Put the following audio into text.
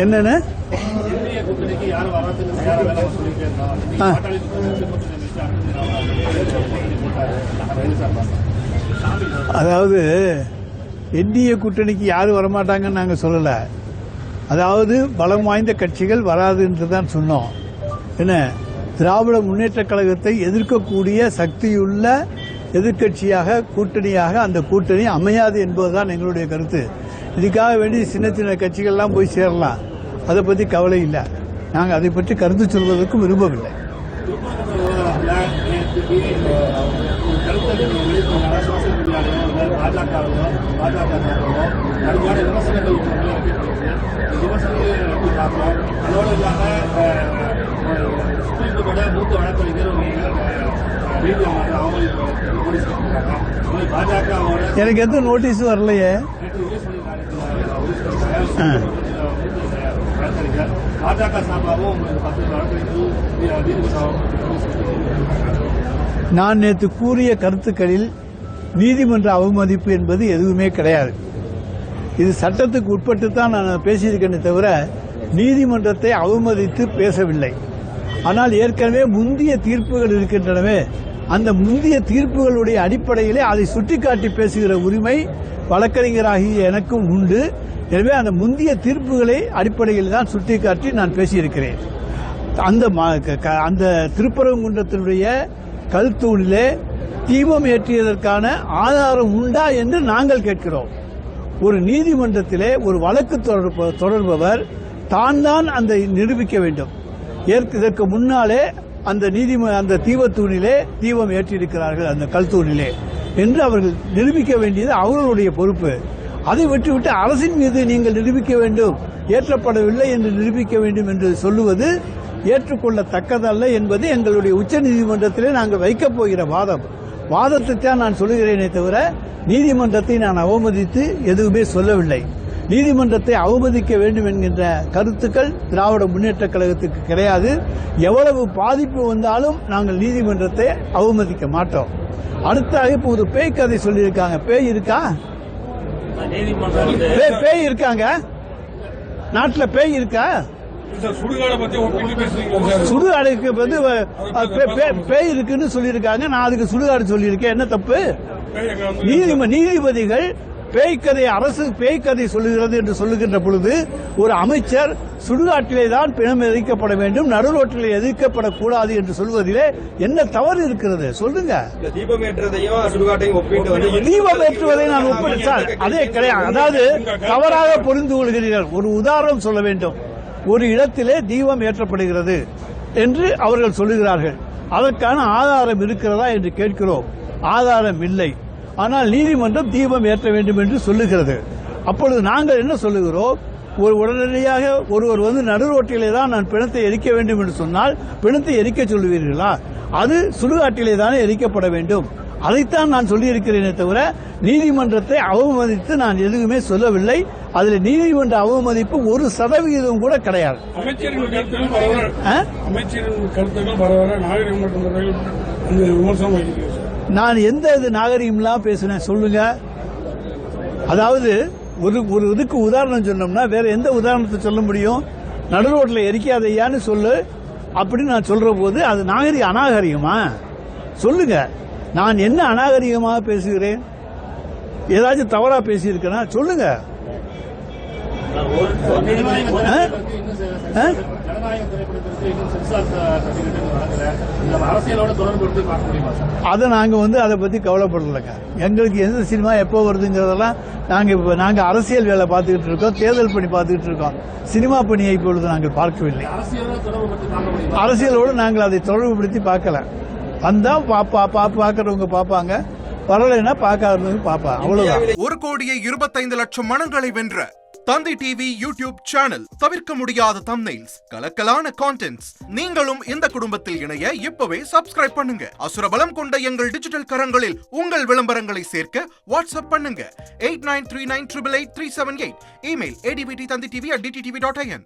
என்னன்னு அதாவது என்டிஏ கூட்டணிக்கு யாரும் வரமாட்டாங்கன்னு நாங்கள் சொல்லலை. அதாவது பலம் வாய்ந்த கட்சிகள் வராது என்று தான் சொன்னோம். என்ன, திராவிட முன்னேற்ற கழகத்தை எதிர்க்கக்கூடிய சக்தியுள்ள எதிர்க்கட்சியாக கூட்டணியாக அந்த கூட்டணி அமையாது என்பதுதான் எங்களுடைய கருத்து. இதுக்காக வேண்டி சின்ன சின்ன கட்சிகள்லாம் போய் சேரலாம், அதை பற்றி கவலை இல்லை. நாங்கள் அதை பற்றி கருத்து சொல்வதற்கும் விரும்பவில்லை. எனக்கு எந்த நோட்டீஸும் வரலையே. நான் நேற்று கூறிய கருத்துக்களில் நீதிமன்ற அவமதிப்பு என்பது எதுவுமே கிடையாது. இது சட்டத்துக்கு உட்பட்டு தான் நான் பேசியிருக்கேனே தவிர நீதிமன்றத்தை அவமதித்து பேசவில்லை. ஆனால் ஏற்கனவே முந்தைய தீர்ப்புகள் இருக்கின்றனவே, அந்த முந்தைய தீர்ப்புகளுடைய அடிப்படையிலே அதை சுட்டிக்காட்டி பேசுகிற உரிமை வழக்கறிஞராகிய எனக்கும் உண்டு. எனவே அந்த முந்தைய தீர்ப்புகளை அடிப்படையில் தான் சுட்டிக்காட்டி நான் பேசியிருக்கிறேன். அந்த திருப்பரங்குன்றத்தினுடைய கல்தூணிலே தீபம் ஏற்றியதற்கான ஆதாரம் உண்டா என்று நாங்கள் கேட்கிறோம். ஒரு நீதிமன்றத்திலே ஒரு வழக்கு தொடர்பவர் தான் அந்த நிரூபிக்க வேண்டும். இதற்கு முன்னாலே அந்த தீபத்தூணிலே தீபம் ஏற்றியிருக்கிறார்கள், அந்த கல்தூணிலே என்று அவர்கள் நிரூபிக்க வேண்டியது அவர்களுடைய பொறுப்பு. அதை விட்டுவிட்டு அரசின் மீது நீங்கள் நிரூபிக்க வேண்டும், ஏற்றப்படவில்லை என்று நிரூபிக்க வேண்டும் என்று சொல்லுவது ஏற்றுக்கொள்ளத்தக்கதல்ல என்பது எங்களுடைய உச்சநீதிமன்றத்திலே நாங்கள் வைக்கப் போகிற வாதத்தை தான் நான் சொல்லுகிறேனே தவிர நீதிமன்றத்தை நான் அவமதித்து எதுவுமே சொல்லவில்லை. நீதிமன்றத்தை அவமதிக்க வேண்டும் என்கின்ற கருத்துக்கள் திராவிட முன்னேற்ற கழகத்துக்கு கிடையாது. எவ்வளவு பாதிப்பு வந்தாலும் நாங்கள் நீதிமன்றத்தை அவமதிக்க மாட்டோம். அடுத்தாக இப்போ ஒரு பேய் கதை சொல்லியிருக்காங்க. பேய் இருக்கா? பேய் இருக்காங்க நாட்டில்? பேய் இருக்கா? சுடுகாடுக்கு வந்து பேய் இருக்குன்னு சொல்லியிருக்காங்க. நான் அதுக்கு சுடுகாடு சொல்லியிருக்கேன். என்ன தப்பு? நீதிபதிகள் பேய்க்கதை, அரசு பேய்க்கதை சொல்லுகிறது என்று சொல்லுகின்ற பொழுது ஒரு அமைச்சர் சுடுகாட்டிலே தான் பிணம் எதிர்க்கப்பட வேண்டும், நடுரோட்டிலே எதிர்க்கப்படக்கூடாது என்று சொல்வதிலே என்ன தவறு இருக்கிறது சொல்லுங்க. தீபம் ஏற்றுவதை நான் ஒப்பிட்டால் அதே கிடையாது. அதாவது தவறாக புரிந்து கொள்கிறீர்கள். ஒரு உதாரணம் சொல்ல வேண்டும். ஒரு இடத்திலே தீபம் ஏற்றப்படுகிறது என்று அவர்கள் சொல்லுகிறார்கள். அதற்கான ஆதாரம் இருக்கிறதா என்று கேட்கிறோம். ஆதாரம் இல்லை. ஆனால் நீதிமன்றம் தீபம் ஏற்ற வேண்டும் என்று சொல்லுகிறது. அப்பொழுது நாங்கள் என்ன சொல்லுகிறோம்? உடனடியாக ஒருவர் வந்து நடுரோட்டிலே தான் நான் பிணத்தை எரிக்க வேண்டும் என்று சொன்னால் பிணத்தை எரிக்க சொல்லுவீர்களா? அது சுடுகாட்டிலே தானே எரிக்கப்பட வேண்டும். அதைத்தான் நான் சொல்லியிருக்கிறேனே தவிர நீதிமன்றத்தை அவமதித்து நான் எதுவுமே சொல்லவில்லை. அதில் நீதிமன்ற அவமதிப்பு 1% கூட கிடையாது. நான் எந்த நாகரிகம்லாம் பேசுனேன் சொல்லுங்க. அதாவது ஒரு இதுக்கு உதாரணம் சொன்னோம்னா வேற எந்த உதாரணத்தை சொல்ல முடியும்? நடுரோட்டில் எரிக்காதையான்னு சொல்லு அப்படின்னு நான் சொல்ற போது அது அநாகரிகமா? சொல்லுங்க. நான் என்ன அநாகரிகமாக பேசுகிறேன்? ஏதாச்சும் தவறா பேசியிருக்கேனா சொல்லுங்க. அதை நாங்க அதை பத்தி கவலைப்படலைங்க. எங்களுக்கு எந்த சினிமா எப்போ வருதுங்கிறதெல்லாம் நாங்க அரசியல் வேலை பார்த்துக்கிட்டு இருக்கோம், தேர்தல் பணி பார்த்துக்கிட்டு இருக்கோம். சினிமா பணியை இப்பொழுது நாங்கள் பார்க்கவில்லை. அரசியலோடு நாங்கள் அதை தொடர்புபடுத்தி பார்க்கல. வந்தா பாக்கிறவங்க பாப்பாங்க, வரலைன்னா பார்க்காதவங்க பாப்பாங்க, அவ்வளவுதான். 1,25,00,000 மனங்களை வென்ற தந்தி டிவி யூடியூப் சேனல். தவிர்க்க முடியாத தம்ப்நெயில்ஸ், கலக்கலான கான்டென்ட்ஸ். நீங்களும் இந்த குடும்பத்தில் இணைய இப்பவே சப்ஸ்கிரைப் பண்ணுங்க. அசுரபலம் கொண்ட எங்கள் டிஜிட்டல் கரங்களில் உங்கள் விளம்பரங்களை சேர்க்க வாட்ஸ்அப் பண்ணுங்க. 8939888378. Email advttv@dttv.in.